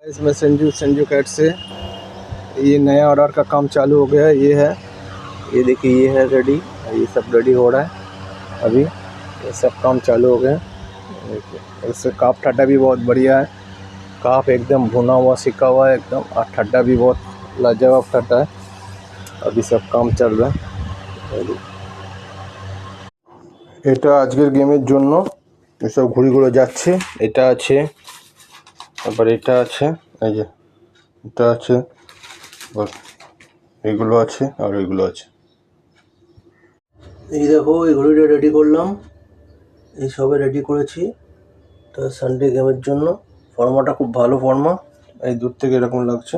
इसमें संजू कैट से ये नया ऑर्डर का काम चालू हो गया है। ये है, ये देखिए, ये है रेडी, ये सब रेडी हो रहा है अभी। ये सब काम चालू हो गया है। इससे काफ ठड्डा भी बहुत बढ़िया है। काफ एकदम भुना हुआ सिका हुआ है एकदम, और ठड्डा भी बहुत लाजवाब ठड्डा है। अभी सब काम चल रहा है। এটা আজকের গেমের জন্য এসব ঘুড়িগুলো যাচ্ছে। এটা আছে, তারপর এটা আছে, এই যে এটা আছে, এগুলো আছে, আর এগুলো আছে। এই দেখো, এই ঘড়িটা রেডি করলাম, এই সবে রেডি করেছি তো সানডে গেমের জন্য। ফর্মাটা খুব ভালো ফর্মা, এই দূর থেকে এরকম লাগছে।